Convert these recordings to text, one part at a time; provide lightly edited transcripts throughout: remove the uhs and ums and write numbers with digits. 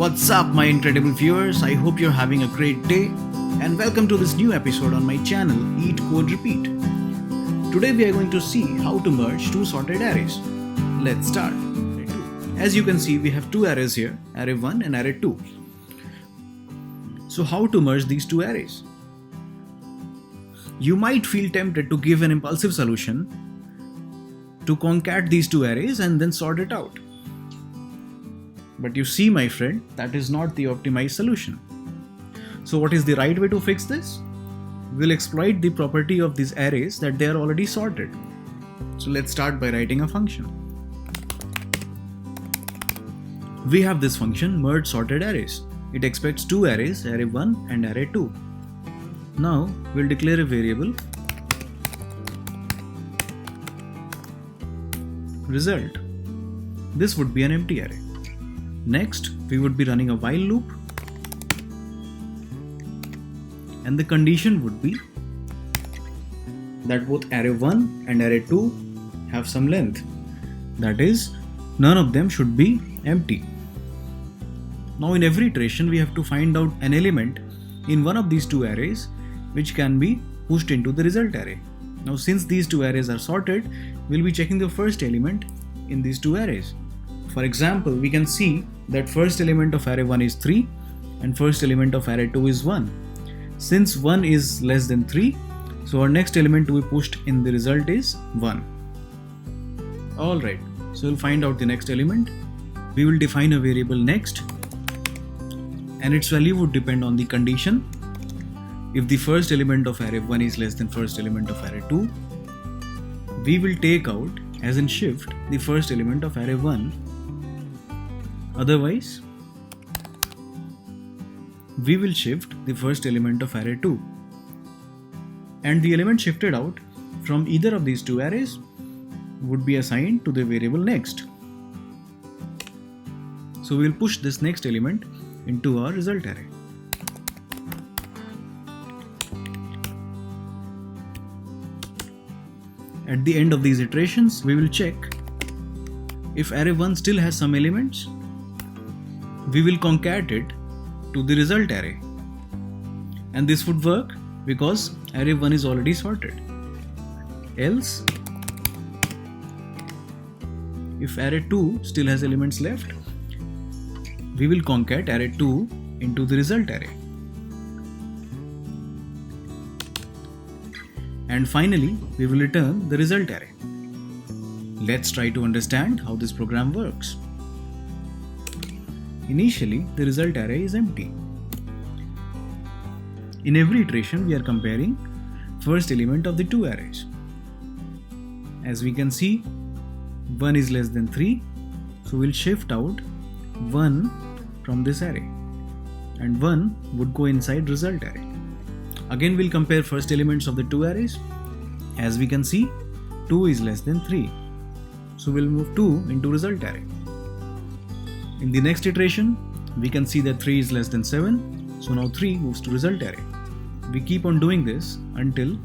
What's up, my incredible viewers? I hope you're having a great day, and welcome to this new episode on my channel, Eat Code Repeat. Today we are going to see how to merge two sorted arrays. Let's start. As you can see, we have two arrays here, array 1 and array 2. So how to merge these two arrays? You might feel tempted to give an impulsive solution to concat these two arrays and then sort it out. But you see, my friend, that is not the optimized solution. So what is the right way to fix this? We'll exploit the property of these arrays that they are already sorted. So let's start by writing a function. We have this function merge sorted arrays. It expects two arrays, array 1 and array 2. Now we'll declare a variable result. This would be an empty array. Next, we would be running a while loop, and the condition would be that both array 1 and array 2 have some length. That is, none of them should be empty. Now in every iteration, we have to find out an element in one of these two arrays which can be pushed into the result array. Now since these two arrays are sorted, we'll be checking the first element in these two arrays. For example, we can see that first element of array 1 is 3 and first element of array 2 is 1. Since 1 is less than 3, so our next element to be pushed in the result is 1. Alright, so we'll find out the next element. We will define a variable next, and its value would depend on the condition. If the first element of array 1 is less than first element of array 2, we will take out, as in shift, the first element of array 1. Otherwise, we will shift the first element of array 2. And the element shifted out from either of these two arrays would be assigned to the variable next. So we'll push this next element into our result array. At the end of these iterations, we will check if array 1 still has some elements. We will concat it to the result array, and this would work because array 1 is already sorted. Else, if array 2 still has elements left, we will concat array 2 into the result array. And finally, we will return the result array. Let's try to understand how this program works. Initially, the result array is empty. In every iteration, we are comparing first element of the two arrays. As we can see, 1 is less than 3, so we'll shift out 1 from this array, and 1 would go inside result array. Again, we'll compare first elements of the two arrays. As we can see, 2 is less than 3, so we'll move 2 into result array. In the next iteration, we can see that 3 is less than 7, so now 3 moves to result array. We keep on doing this until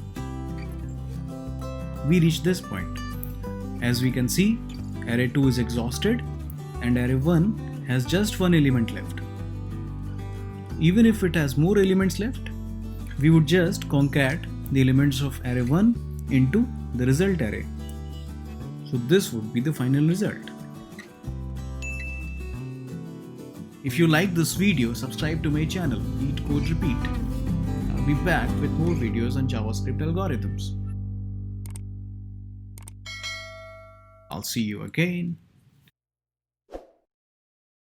we reach this point. As we can see, array 2 is exhausted and array 1 has just one element left. Even if it has more elements left, we would just concat the elements of array 1 into the result array. So this would be the final result. If you like this video, subscribe to my channel, Eat Code Repeat. I'll be back with more videos on JavaScript algorithms. I'll see you again.